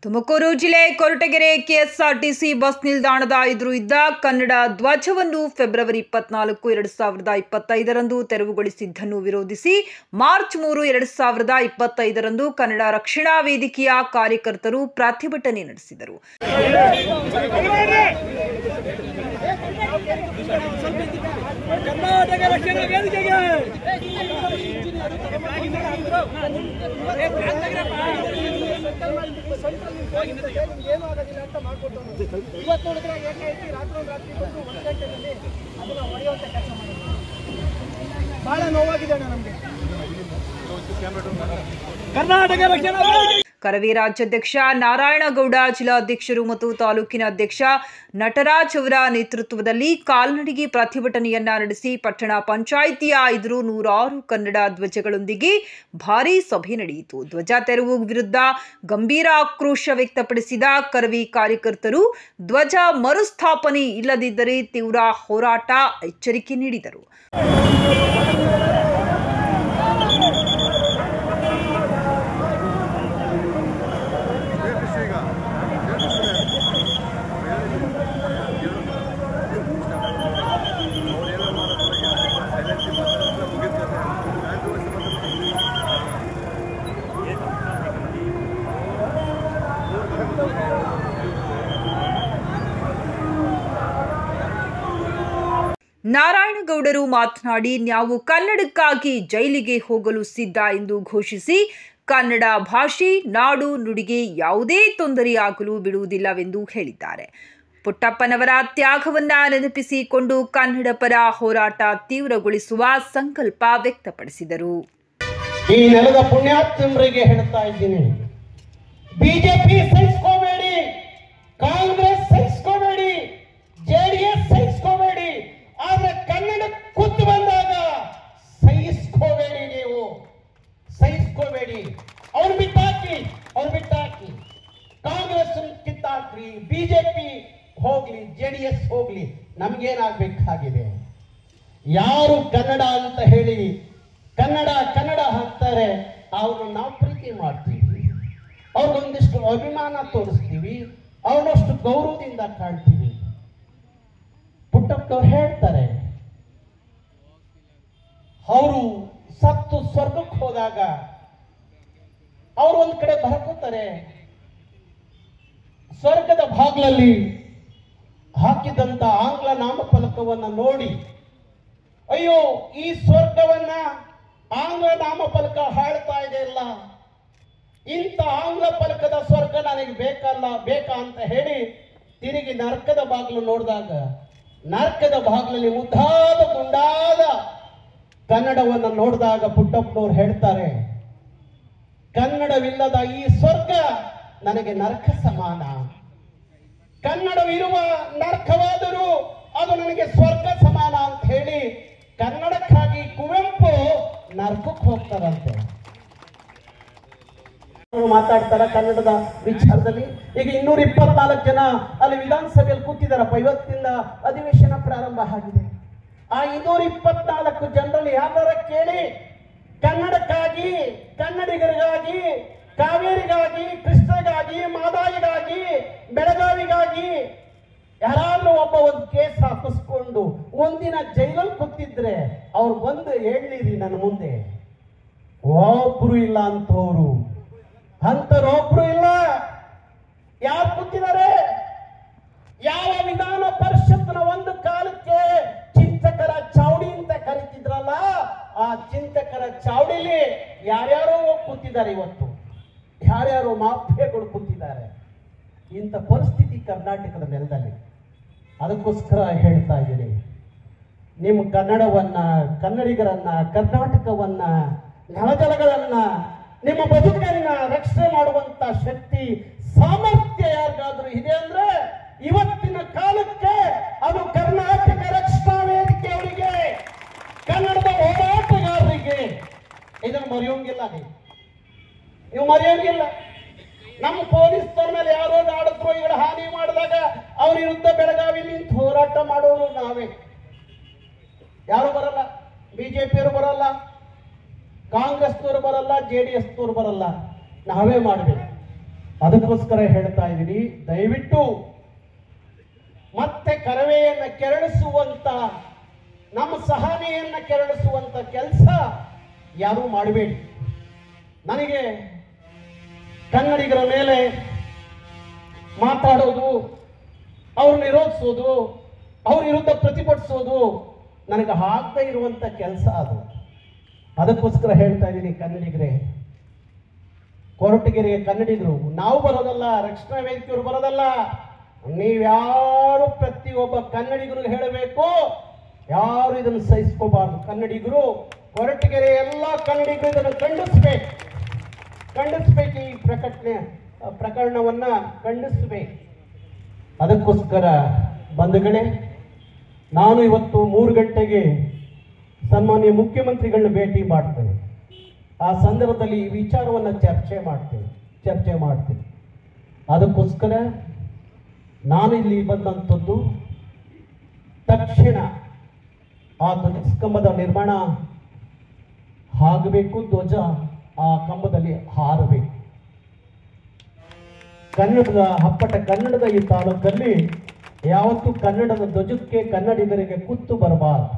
ತುಮಕೂರು ಜಿಲ್ಲೆ Koratagere KSRTC bus ನಿಲ್ದಾಣದ ಎದುರು ಇದ್ದ ಕನ್ನಡ ಧ್ವಜವನ್ನು ಫೆಬ್ರವರಿ 24, 2025ರಂದು ತೆರವುಗೊಳಿಸಿದ್ದನ್ನು ವಿರೋಧಿಸಿ ಮಾರ್ಚ್ 3, 2025ರಂದು ಕನ್ನಡ ರಕ್ಷಣಾ ವೇದಿಕೆಯ ಕಾರ್ಯಕರ್ತರು ಪ್ರತಿಭಟನೆ ನಡೆಸಿದರು. ಬಹಳ ನೋವಾಗಿದೆ ನಮಗೆ. ಕರ್ನಾಟಕ ರಕ್ಷಣಾ ಕರವೇ ರಾಜ್ಯಾಧ್ಯಕ್ಷ ನಾರಾಯಣಗೌಡ, ಜಿಲ್ಲಾಧ್ಯಕ್ಷರು ಮತ್ತು ತಾಲೂಕಿನ ಅಧ್ಯಕ್ಷ ನಟರಾಜ್ ಅವರ ನೇತೃತ್ವದಲ್ಲಿ ಕಾಲ್ನಡಿಗೆ ಪ್ರತಿಭಟನೆಯನ್ನ ನಡೆಸಿ ಪಟ್ಟಣ ಪಂಚಾಯಿತಿಯ ಎದುರು 106 ಕನ್ನಡ ಧ್ವಜಗಳೊಂದಿಗೆ ಭಾರೀ ಸಭೆ ನಡೆಯಿತು. ಧ್ವಜ ತೆರವು ವಿರುದ್ಧ ಗಂಭೀರ ಆಕ್ರೋಶ ವ್ಯಕ್ತಪಡಿಸಿದ ಕರವೇ ಕಾರ್ಯಕರ್ತರು ಧ್ವಜ ಮರುಸ್ಥಾಪನೆ ಇಲ್ಲದಿದ್ದರೆ ತೀವ್ರ ಹೋರಾಟ ಎಚ್ಚರಿಕೆ ನೀಡಿದರು. ನಾರಾಯಣಗೌಡರು ಮಾತನಾಡಿ, ನಾವು ಕನ್ನಡಕ್ಕಾಗಿ ಜೈಲಿಗೆ ಹೋಗಲು ಸಿದ್ಧ ಎಂದು ಘೋಷಿಸಿ ಕನ್ನಡ ಭಾಷೆ, ನಾಡು, ನುಡಿಗೆ ಯಾವುದೇ ತೊಂದರೆಯಾಗಲು ಬಿಡುವುದಿಲ್ಲವೆಂದು ಹೇಳಿದ್ದಾರೆ. ಪುಟ್ಟಪ್ಪನವರ ತ್ಯಾಗವನ್ನ ನೆನಪಿಸಿಕೊಂಡು ಕನ್ನಡ ಪರ ಹೋರಾಟ ತೀವ್ರಗೊಳಿಸುವ ಸಂಕಲ್ಪ ವ್ಯಕ್ತಪಡಿಸಿದರು. ಈ ನೆಲದ ಪುಣ್ಯಾತ್ಮರಿಗೆ ಹೇಳ್ತಾ ಇದ್ದೀನಿ, ಬಿಜೆಪಿ ಸಹಿಸ್ಕೋಬೇಡಿ, ಕಾಂಗ್ರೆಸ್ ಸಹಿಸ್ಕೋಬೇಡಿ, ಜೆಡಿಎಸ್ ಸಹಿಸ್ಕೋಬೇಡಿ, ಆದ್ರೆ ಕನ್ನಡ ಕೂತು ಬಂದಾಗ ಸಹಿಸ್ಕೋಬೇಡಿ. ನೀವು ಸಹಿಸ್ಕೋಬೇಡಿ. ಅವ್ರು ಬಿಟ್ಟಾಕಿ, ಕಾಂಗ್ರೆಸ್ ಕಿತ್ತಾಕ್ರಿ, ಬಿಜೆಪಿ ಹೋಗ್ಲಿ, ಜೆಡಿಎಸ್ ಹೋಗ್ಲಿ, ನಮ್ಗೇನಾಗಬೇಕಾಗಿದೆ? ಯಾರು ಕನ್ನಡ ಅಂತ ಹೇಳಿ ಕನ್ನಡ ಹಾಕ್ತಾರೆ ಅವ್ರನ್ನ ನಾವು ಪ್ರೀತಿ ಮಾಡ್ತೀವಿ, ಅವ್ರಿಗೊಂದಿಷ್ಟು ಅಭಿಮಾನ ತೋರಿಸ್ತೀವಿ, ಅವ್ರನ್ನಷ್ಟು ಗೌರವದಿಂದ ಕಾಣ್ತೀವಿ. ಪುಟ್ಟಪ್ಪನವ್ರು ಹೇಳ್ತಾರೆ, ಅವರು ಸತ್ತು ಸ್ವರ್ಗಕ್ಕೆ ಹೋದಾಗ ಅವರು ಒಂದ್ ಕಡೆ ಬರ್ಕೋತಾರೆ, ಸ್ವರ್ಗದ ಬಾಗ್ಲಲ್ಲಿ ಹಾಕಿದಂತ ಆಂಗ್ಲ ನಾಮಫಲಕವನ್ನ ನೋಡಿ, ಅಯ್ಯೋ ಈ ಸ್ವರ್ಗವನ್ನ ಆಂಗ್ಲ ನಾಮಫಲಕ ಹಾಳ್ತಾ ಇದೆ ಅಲ್ಲ, ಇಂಥ ಆಂಗ್ಲ ಫಲಕದ ಸ್ವರ್ಗ ನನಗೆ ಬೇಕಾ ಅಂತ ಹೇಳಿ ತಿರುಗಿ ನರಕದ ಬಾಗಿಲು ನೋಡಿದಾಗ ನರಕದ ಬಾಗಿಲಲ್ಲಿ ಮುದ್ದಾದ ಗುಂಡಾದ ಕನ್ನಡವನ್ನು ನೋಡಿದಾಗ ಪುಟ್ಟಪ್ಪನವ್ರು ಹೇಳ್ತಾರೆ, ಕನ್ನಡವಿಲ್ಲದ ಈ ಸ್ವರ್ಗ ನನಗೆ ನರಕ ಸಮಾನ. ಕನ್ನಡವಿರುವ ನರಕವಾದರೂ ಅದು ನನಗೆ ಸ್ವರ್ಗ ಸಮಾನ ಅಂತ ಹೇಳಿ ಕನ್ನಡಕ್ಕಾಗಿ ಕುವೆಂಪು ನರಕಕ್ಕೆ ಹೋಗ್ತಾರಂತೆ. ಮಾತಾಡ್ತಾರ ಕನ್ನಡದ ವಿಚಾರದಲ್ಲಿ. ಈಗ 224 ಜನ ಅಲ್ಲಿ ವಿಧಾನಸಭೆಯಲ್ಲಿ ಕೂತಿದಾರಪ್ಪ. ಇವತ್ತಿಂದ ಅಧಿವೇಶನ ಪ್ರಾರಂಭ ಆಗಿದೆ. ಆ 224 ಜನರಲ್ಲಿ ಯಾರ ಕೇಳಿ, ಕನ್ನಡಕ್ಕಾಗಿ, ಕನ್ನಡಿಗರಿಗಾಗಿ, ಕಾವೇರಿಗಾಗಿ, ಕೃಷ್ಣಗಾಗಿ, ಮಾದಾಯಿಗಾಗಿ, ಬೆಳಗಾವಿಗಾಗಿ ಯಾರಾದ್ರೂ ಒಂದು ಕೇಸ್ ಹಾಕಿಸ್ಕೊಂಡು ಒಂದಿನ ಜೈಲಲ್ಲಿ ಕೂತಿದ್ರೆ ಅವ್ರು ಬಂದು ಹೇಳಿರಿ ನನ್ನ ಮುಂದೆ. ಒಬ್ರು ಇಲ್ಲ ಅಂತವ್ರೊಬ್ರು ಇಲ್ಲ. ಯಾರು ಕೂತಿದ್ದಾರೆ? ಯಾವ ವಿಧಾನ ಪರಿಷತ್ನ ಒಂದು ಕಾಲಕ್ಕೆ ಚಿಂತಕರ ಚಾವಡಿ ಅಂತ ಕರೀತಿದ್ರಲ್ಲ, ಆ ಚಿಂತಕರ ಚಾವಡಿಲಿ ಯಾರ್ಯಾರೋ ಕೂತಿದ್ದಾರೆ. ಇವತ್ತು ಯಾರ್ಯಾರೋ ಮಾಫಿಯಾಗಳು ಕೂತಿದ್ದಾರೆ. ಇಂಥ ಪರಿಸ್ಥಿತಿ ಕರ್ನಾಟಕದ ನೆಲದಲ್ಲಿ. ಅದಕ್ಕೋಸ್ಕರ ಹೇಳ್ತಾ ಇದ್ದೀನಿ, ನಿಮ್ಮ ಕನ್ನಡವನ್ನ, ಕನ್ನಡಿಗರನ್ನ, ಕರ್ನಾಟಕವನ್ನ, ನೆಲಜಲಗಳನ್ನ, ನಿಮ್ಮ ಬದುಕನ್ನ ರಕ್ಷಣೆ ಮಾಡುವಂತ ಶಕ್ತಿ, ಸಾಮರ್ಥ್ಯ ಯಾರಿಗಾದ್ರೂ ಇದೆ ಅಂದ್ರೆ ಇವತ್ತಿನ ಕಾಲಕ್ಕೆ ಅದು ಕರ್ನಾಟಕ ರಕ್ಷಣಾ ವೇದಿಕೆ ಅವರಿಗೆ, ಕನ್ನಡದ ಹೋರಾಟಗಾರರಿಗೆ. ಇದನ್ನು ಮರೆಯೋಂಗಿಲ್ಲ, ನೀವು ಮರೆಯೋಂಗಿಲ್ಲ. ನಮ್ಮ ಪೊಲೀಸರ ಮೇಲೆ ಯಾರೋ ನಾಡದ್ರೋಹಿಗಳ ಹಾನಿ ಮಾಡಿದಾಗ ಅವ್ರ ವಿರುದ್ಧ ಬೆಳಗಾವಿ ನಿಂತು ಹೋರಾಟ ಮಾಡೋರು ನಾವೇ. ಯಾರು ಬರಲ್ಲ, ಬಿಜೆಪಿಯವರು ಬರಲ್ಲ, ಕಾಂಗ್ರೆಸ್ನವರು ಬರಲ್ಲ, ಜೆಡಿಎಸ್ನವರು ಬರಲ್ಲ, ನಾವೇ ಮಾಡಬೇಕು. ಅದಕ್ಕೋಸ್ಕರ ಹೇಳ್ತಾ ಇದ್ದೀನಿ, ದಯವಿಟ್ಟು ಮತ್ತೆ ಕರವೆಯನ್ನ ಕೆರಳಿಸುವಂತ, ನಮ್ಮ ಸಹನೆಯನ್ನ ಕೆರಳಿಸುವಂತ ಕೆಲಸ ಯಾರೂ ಮಾಡಬೇಡಿ. ನನಗೆ ಕನ್ನಡಿಗರ ಮೇಲೆ ಮಾತಾಡೋದು, ಅವ್ರನ್ನ ವಿರೋಧಿಸೋದು, ಅವ್ರ ವಿರುದ್ಧ ಪ್ರತಿಭಟಿಸೋದು ನನಗೆ ಆಗದೇ ಇರುವಂತ ಕೆಲಸ ಅದು. ಅದಕ್ಕೋಸ್ಕರ ಹೇಳ್ತಾ ಇದ್ದೀನಿ, ಕನ್ನಡಿಗರೇ, ಕೊರಟಗೆರೆಯ ಕನ್ನಡಿಗರು ನಾವು ಬರೋದಲ್ಲ, ರಕ್ಷಣಾ ವೇದಿಕೆಯವರು ಬರೋದಲ್ಲ, ನೀವ್ಯಾರು ಪ್ರತಿಯೊಬ್ಬ ಕನ್ನಡಿಗರು ಹೇಳಬೇಕು, ಯಾರು ಇದನ್ನು ಸಹಿಸ್ಕೋಬಾರ್ದು. ಕನ್ನಡಿಗರು, ಕೊರಟಗೆರೆ ಎಲ್ಲ ಕನ್ನಡಿಗರು ಇದನ್ನು ಖಂಡಿಸ್ಬೇಕು. ಈ ಪ್ರಕರಣವನ್ನ ಖಂಡಿಸ್ಬೇಕು. ಅದಕ್ಕೋಸ್ಕರ ಬಂಧುಗಳೇ, ನಾನು ಇವತ್ತು 3 ಗಂಟೆಗೆ ಸನ್ಮಾನ್ಯ ಮುಖ್ಯಮಂತ್ರಿಗಳನ್ನ ಭೇಟಿ ಮಾಡ್ತೇನೆ. ಆ ಸಂದರ್ಭದಲ್ಲಿ ಈ ವಿಚಾರವನ್ನು ಚರ್ಚೆ ಮಾಡ್ತೀನಿ. ಅದಕ್ಕೋಸ್ಕರ ನಾನು ಇಲ್ಲಿ ಬಂದಂಥದ್ದು, ತಕ್ಷಣ ಆ ಧ್ವಜಸ್ತಂಭದ ನಿರ್ಮಾಣ ಆಗಬೇಕು, ಧ್ವಜ ಆ ಕಂಬದಲ್ಲಿ ಹಾರಬೇಕು. ಕನ್ನಡದ ಅಪ್ಪಟ ಕನ್ನಡದ ಈ ತಾಲೂಕಲ್ಲಿ ಯಾವತ್ತೂ ಕನ್ನಡದ ಧ್ವಜಕ್ಕೆ ಕನ್ನಡಿಗರಿಗೆ ಕುತ್ತು ಬರಬಾರದು.